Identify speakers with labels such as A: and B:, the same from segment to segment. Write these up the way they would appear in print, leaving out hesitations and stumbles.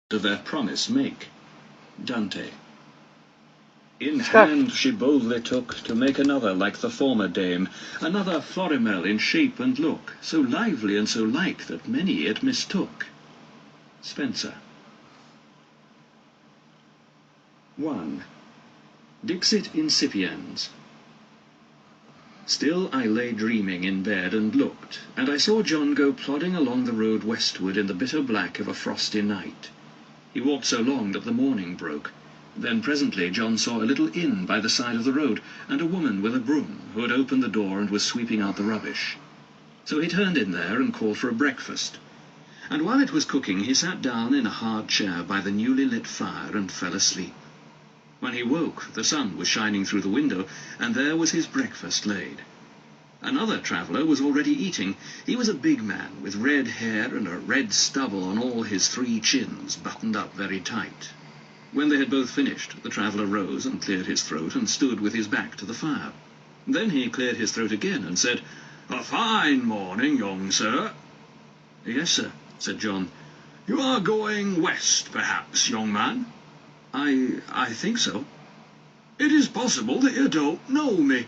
A: to their promise make. Dante. In hand she boldly took to make another like the former dame, another Florimel in shape and look, so lively and so like that many it mistook. Spenser. 1. Dixit incipiens. Still I lay dreaming in bed and looked, and I saw John go plodding along the road westward in the bitter black of a frosty night. He walked so long that the morning broke. Then presently John saw a little inn by the side of the road, and a woman with a broom, who had opened the door and was sweeping out the rubbish. So he turned in there and called for a breakfast. And while it was cooking he sat down in a hard chair by the newly lit fire and fell asleep. When he woke, the sun was shining through the window, and there was his breakfast laid. Another traveller was already eating. He was a big man, with red hair and a red stubble on all his 3 chins, buttoned up very tight. When they had both finished, the traveller rose and cleared his throat, and stood with his back to the fire. Then he cleared his throat again, and said, "A fine morning, young sir." "Yes, sir," said John.
B: "You are going west, perhaps, young man?"
A: I think so."
B: "It is possible that you don't know me."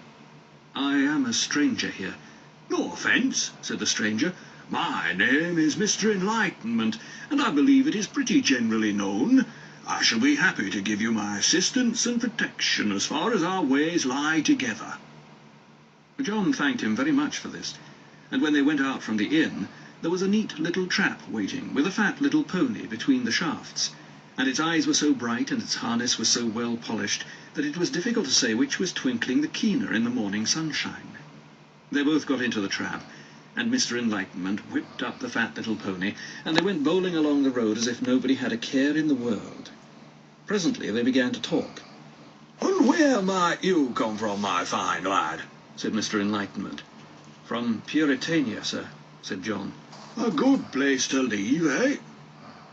A: "I am a stranger here."
B: "No offence," said the stranger. "My name is Mr. Enlightenment, and I believe it is pretty generally known. I shall be happy to give you my assistance and protection as far as our ways lie together."
A: John thanked him very much for this, and when they went out from the inn, there was a neat little trap waiting, with a fat little pony between the shafts, and its eyes were so bright and its harness was so well polished that it was difficult to say which was twinkling the keener in the morning sunshine. They both got into the trap, and Mr. Enlightenment whipped up the fat little pony, and they went bowling along the road as if nobody had a care in the world. Presently they began to talk.
B: "And where might you come from, my fine lad?"
A: said Mr. Enlightenment. "From Puritania, sir," said John.
B: "A good place to leave, eh?"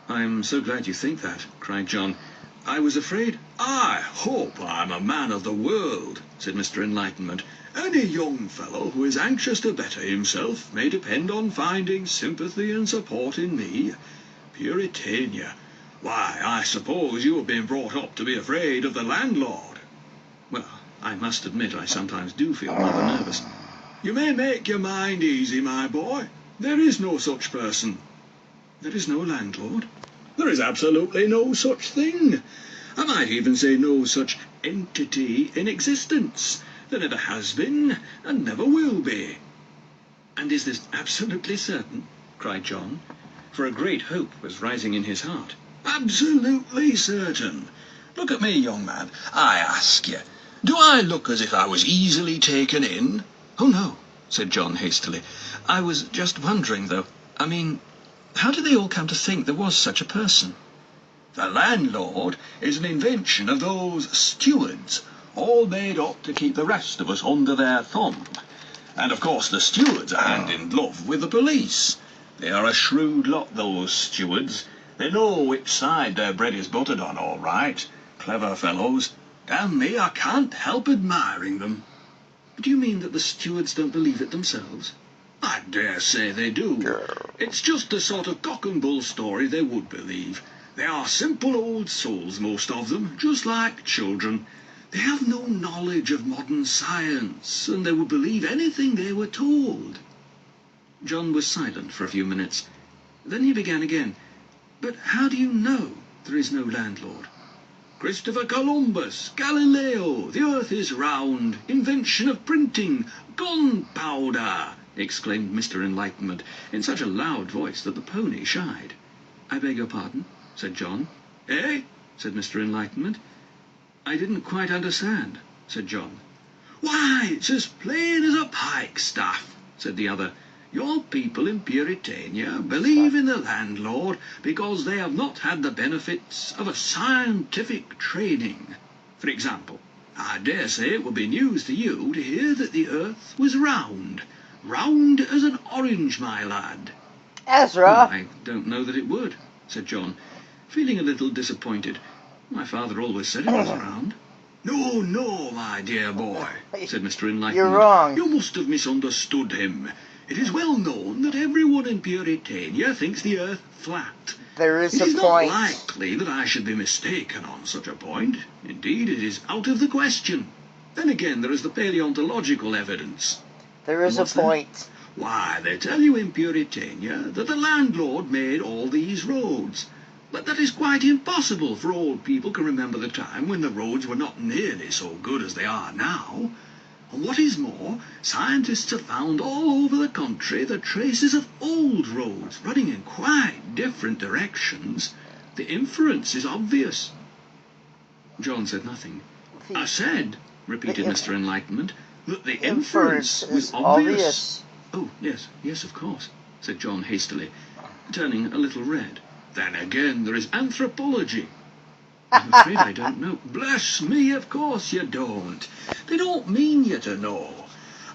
A: "I'm so glad you think that," cried John. "I was afraid—"
B: "I hope I'm a man of the world," said Mr. Enlightenment. "Any young fellow who is anxious to better himself may depend on finding sympathy and support in me. Puritania. Why, I suppose you have been brought up to be afraid of the landlord."
A: "Well, I must admit I sometimes do feel rather nervous."
B: "You may make your mind easy, my boy. There is no such person."
A: "There is no landlord?"
B: "There is absolutely no such thing. I might even say no such entity in existence. There never has been, and never will be."
A: "And is this absolutely certain?" cried John, for a great hope was rising in his heart.
B: "Absolutely certain. Look at me, young man. I ask you, do I look as if I was easily taken in?"
A: "Oh, no," said John hastily. "I was just wondering, though. I mean, how did they all come to think there was such a person?"
B: "The landlord is an invention of those stewards, all made up to keep the rest of us under their thumb. And of course the stewards are hand in glove with the police. They are a shrewd lot, those stewards. They know which side their bread is buttered on, all right. Clever fellows. Damn me, I can't help admiring them."
A: "Do you mean that the stewards don't believe it themselves?"
B: "I dare say they do. It's just the sort of cock and bull story they would believe. They are simple old souls, most of them, just like children. They have no knowledge of modern science, and they would believe anything they were told."
A: John was silent for a few minutes. Then he began again. "But how do you know there is no landlord?"
B: "Christopher Columbus, Galileo, the earth is round, invention of printing, gunpowder,"
A: exclaimed Mr. Enlightenment in such a loud voice that the pony shied. "I beg your pardon?" said John.
B: "Eh?"
A: said Mr. Enlightenment. "I didn't quite understand," said John.
B: "Why, it's as plain as a pikestaff," said the other. "Your people in Puritania believe in the landlord because they have not had the benefits of a scientific training. For example, I dare say it would be news to you to hear that the earth was round. Round as an orange, my lad."
C: Ezra!
A: "I don't know that it would," said John, feeling a little disappointed. "My father always said it was round."
B: "No, no, my dear boy," said Mr. Enlightenment.
C: You're wrong.
B: "You must have misunderstood him.
A: It is well known that everyone in Puritania thinks the earth flat.
C: There is
A: It
C: a
A: is not
C: point.
A: likely that I should be mistaken on such a point. Indeed, it is out of the question. Then again, there is the paleontological evidence.
C: There is a
A: What's that?
C: point.
A: Why, they tell you in Puritania that the landlord made all these roads. But that is quite impossible, for old people can remember the time when the roads were not nearly so good as they are now. And what is more, scientists have found all over the country the traces of old roads running in quite different directions. The inference is obvious. John said nothing. I said, repeated Mr. Enlightenment, that the inference was obvious. Oh, yes, of course, said John hastily, turning a little red. Then again, there is anthropology. I'm afraid I don't know. Bless me, of course you don't. They don't mean you to know.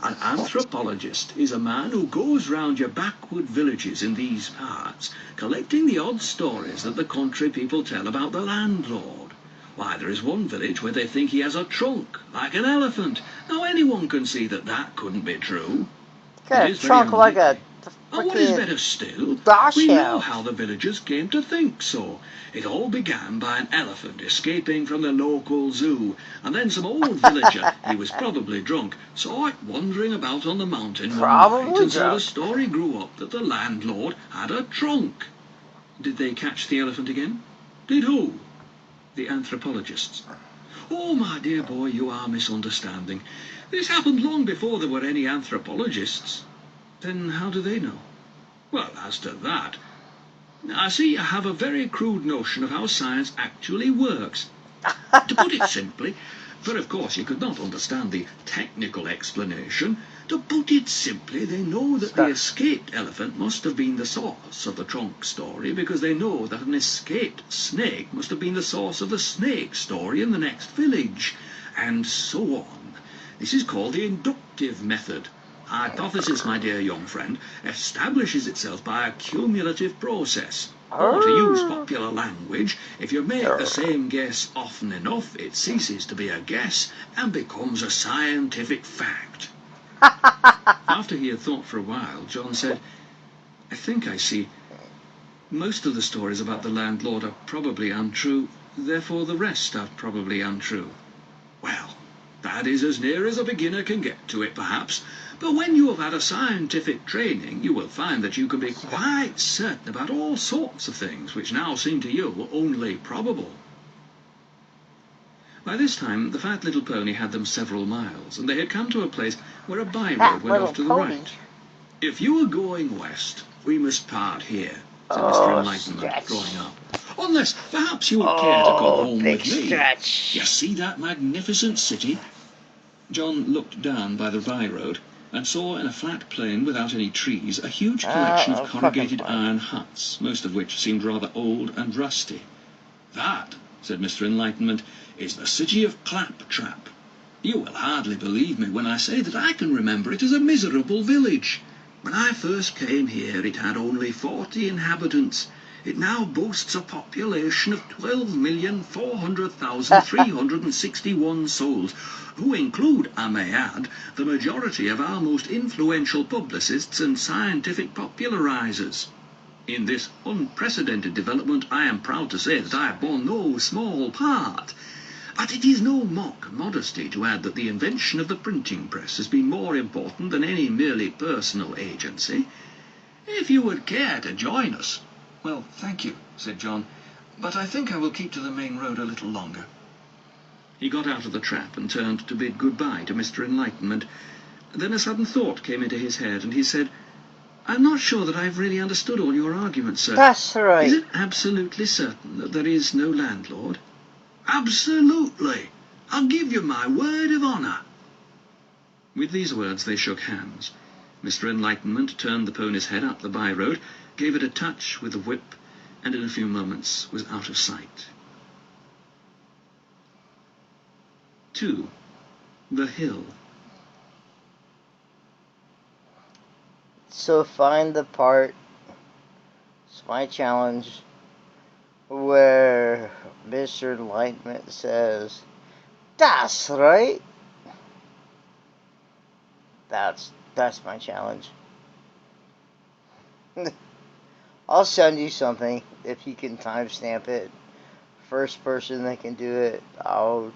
A: An anthropologist is a man who goes round your backward villages in these parts, collecting the odd stories that the country people tell about the landlord. Why, there is one village where they think he has a trunk, like an elephant. Now, anyone can see that that couldn't be true.
C: Got a trunk like a
A: and what is better still, we know how the villagers came to think so. It all began by an elephant escaping from the local zoo, and then some old villager, he was probably drunk, saw it wandering about on the mountain one night, and so the story grew up that the landlord had a trunk. Did they catch the elephant again? Did who? The anthropologists. Oh, my dear boy, you are misunderstanding. This happened long before there were any anthropologists. Then how do they know? Well, as to that, I see you have a very crude notion of how science actually works. To put it simply, for of course you could not understand the technical explanation, to put it simply, they know that the escaped elephant must have been the source of the trunk story, because they know that an escaped snake must have been the source of the snake story in the next village, and so on. This is called the inductive method. Hypothesis, my dear young friend, establishes itself by a cumulative process. Or, to use popular language, if you make the same guess often enough, it ceases to be a guess and becomes a scientific fact. After he had thought for a while, John said, I think I see. Most of the stories about the landlord are probably untrue, therefore the rest are probably untrue. Well, that is as near as a beginner can get to it, perhaps. But when you have had a scientific training, you will find that you can be quite certain about all sorts of things which now seem to you only probable. By this time, the fat little pony had them several miles, and they had come to a place where a by-road went off to the right. If you are going west, we must part here, said Mr. Enlightenment, drawing up. Unless, perhaps, you would care to come home with me. You see that magnificent city? John looked down by the by-road and saw in a flat plain without any trees a huge collection of corrugated iron huts, most of which seemed rather old and rusty. That, said Mr. Enlightenment, is the city of Claptrap. You will hardly believe me when I say that I can remember it as a miserable village. When I first came here it had only 40 inhabitants. It now boasts a population of 12,400,361 souls, who include, I may add, the majority of our most influential publicists and scientific popularizers. In this unprecedented development, I am proud to say that I have borne no small part. But it is no mock modesty to add that the invention of the printing press has been more important than any merely personal agency. If you would care to join us... Well, thank you, said John, but I think I will keep to the main road a little longer. He got out of the trap and turned to bid good-bye to Mr. Enlightenment. Then a sudden thought came into his head, and he said, I'm not sure that I've really understood all your arguments, sir.
C: That's right.
A: Is it absolutely certain that there is no landlord? Absolutely. I'll give you my word of honour. With these words they shook hands. Mr. Enlightenment turned the pony's head up the by-road, gave it a touch with the whip, and in a few moments was out of sight. 2. The Hill.
C: So find the part, it's my challenge, where Mr. Enlightenment says, that's right. That's my challenge. I'll send you something if you can timestamp it. First person that can do it, I'll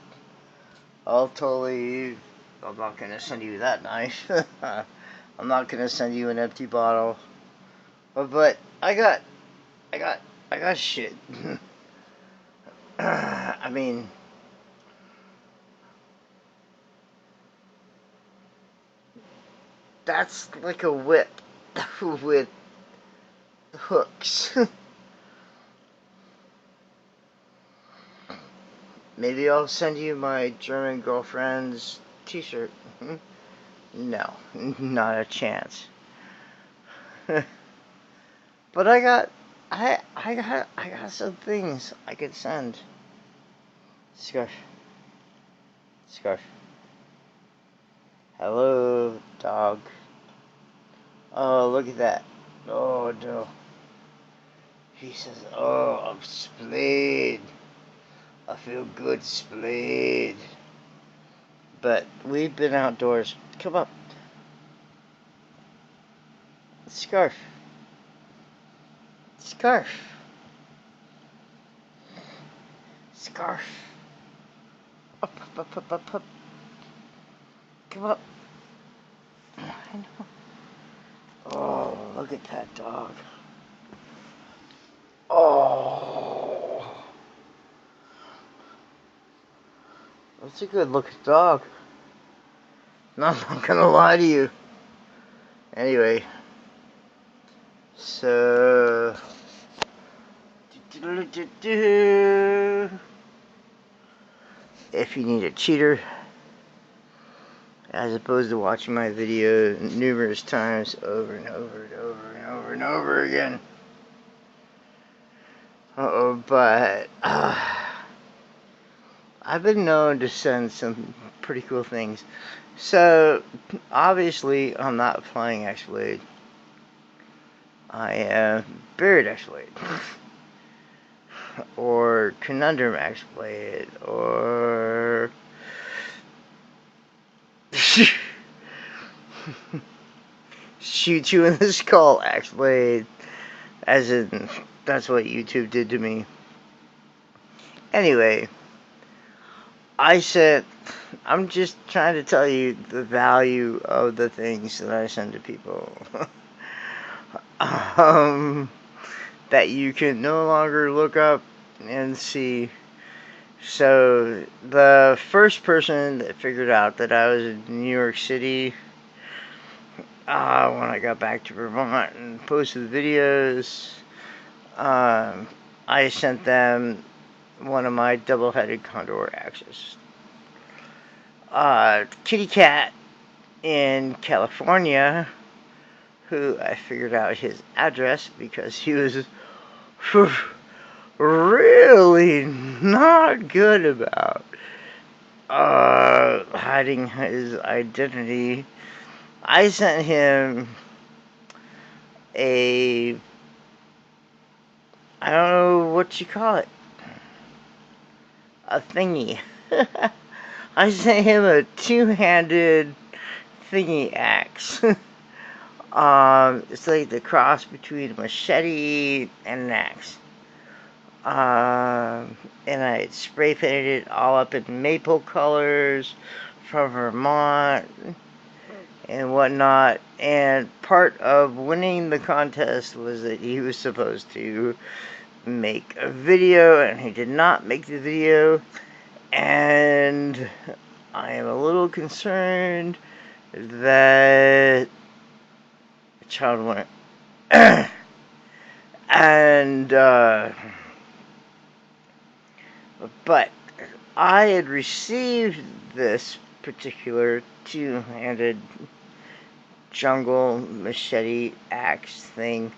C: totally. I'm not gonna send you that knife. I'm not gonna send you an empty bottle. But I got shit. I mean, that's like a whip with hooks. Maybe I'll send you my German girlfriend's t-shirt. No, not a chance. But I got some things I could send. Scarf. Hello, dog. Oh, look at that. Oh, no. He says, oh, I'm splayed. I feel good, splayed. But we've been outdoors. Come up. Scarf. Up. Come up. I know. Oh, look at that dog. Oh. That's a good looking dog. No, I'm not gonna lie to you. Anyway. So. If you need a cheater, as opposed to watching my video numerous times over and over again. But I've been known to send some pretty cool things. So obviously I'm not flying X-Blade. I am Buried X-Blade. Or Conundrum X-Blade. Or Shoot You in the Skull X-Blade. As in, that's what YouTube did to me. Anyway, I'm just trying to tell you the value of the things that I send to people. That you can no longer look up and see. So, the first person that figured out that I was in New York City when I got back to Vermont and posted videos, I sent them one of my double-headed condor axes. Kitty Cat in California, who I figured out his address because he was really not good about hiding his identity. I sent him I don't know what you call it, a thingy. I sent him a two-handed thingy axe. It's like the cross between a machete and an axe. And I spray painted it all up in maple colors from Vermont and whatnot. And part of winning the contest was that he was supposed to make a video, and he did not make the video. And I am a little concerned that the child went. And but I had received this particular two-handed jungle machete axe thing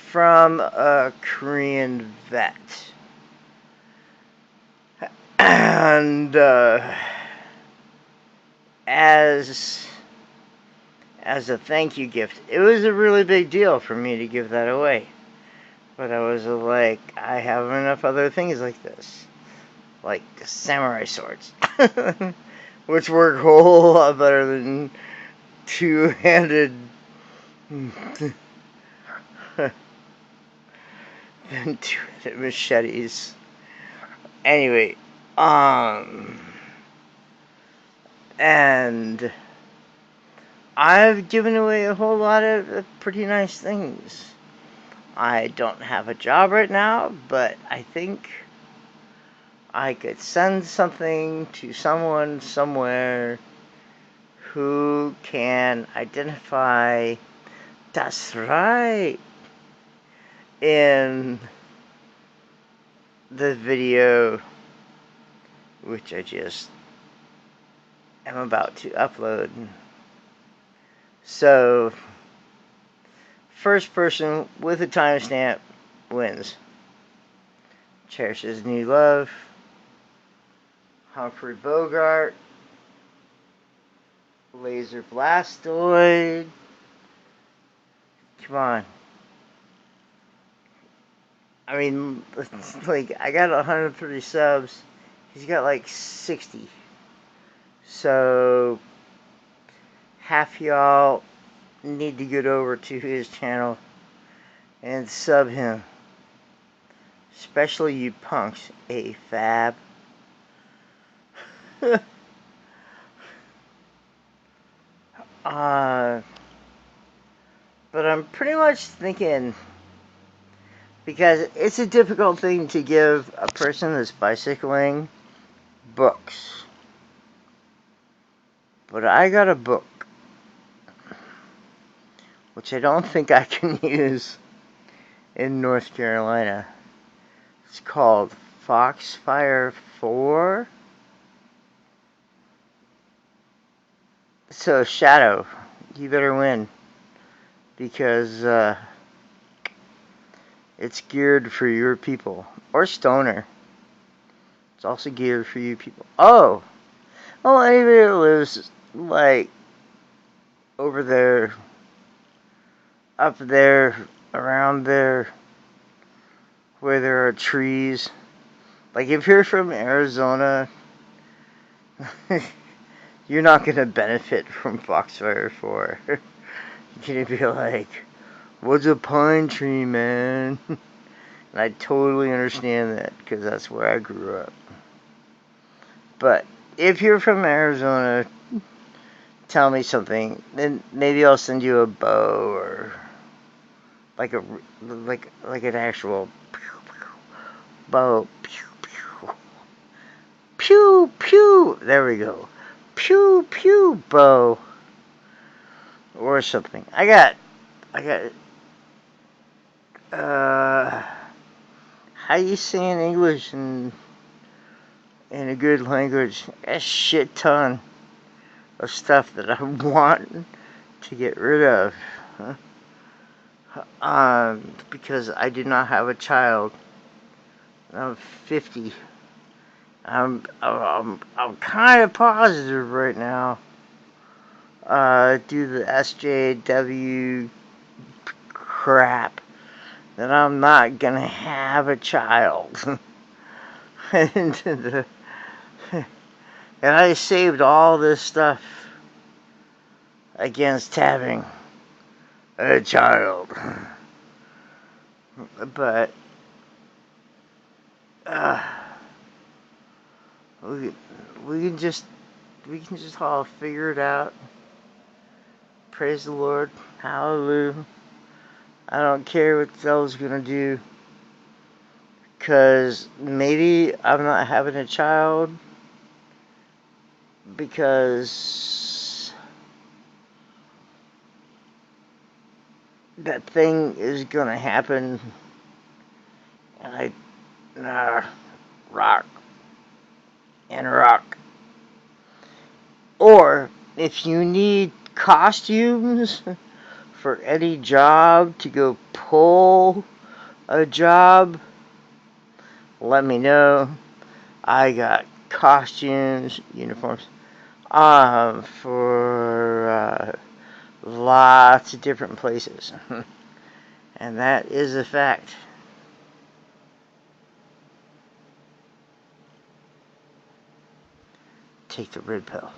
C: from a Korean vet. And as a thank you gift, it was a really big deal for me to give that away. But I was like, I have enough other things like this. Like samurai swords. Which work a whole lot better than two-handed than two-handed machetes. Anyway, and I've given away a whole lot of pretty nice things. I don't have a job right now, but I think I could send something to someone somewhere who can identify "that's right" in the video, which I just am about to upload. So, first person with a timestamp wins. Cherishes New Love, Humphrey Bogart, Laser Blastoid. Come on. I mean, like, I got 130 subs. He's got like 60. So, half y'all need to get over to his channel and sub him. Especially you punks, AFAB. But I'm pretty much thinking, because it's a difficult thing to give a person that's bicycling books. But I got a book, which I don't think I can use in North Carolina. It's called Foxfire 4. So, Shadow, you better win. Because it's geared for your people. Or Stoner. It's also geared for you people. Oh! Well, anybody that lives, like, over there, up there, around there, where there are trees. Like, if you're from Arizona, you're not going to benefit from Foxfire 4. You're going to be like, what's a pine tree, man? And I totally understand that, because that's where I grew up. But if you're from Arizona, tell me something. Then maybe I'll send you a bow, or like an actual bow. Pew pew. Pew pew. There we go. Pew pew bow. Or something. I got how you say in English in a good language, a shit ton of stuff that I want to get rid of. Because I do not have a child. I'm 50. I'm kind of positive right now. Due to the SJW crap, that I'm not gonna have a child. and I saved all this stuff against having a child. But we can just all figure it out. Praise the Lord. Hallelujah. I don't care what the devil's gonna do. Because maybe I'm not having a child because that thing is gonna happen. And rock. Or if you need costumes for any job to go pull a job, let me know. I got costumes, uniforms, for lots of different places. And that is a fact. Take the red pill.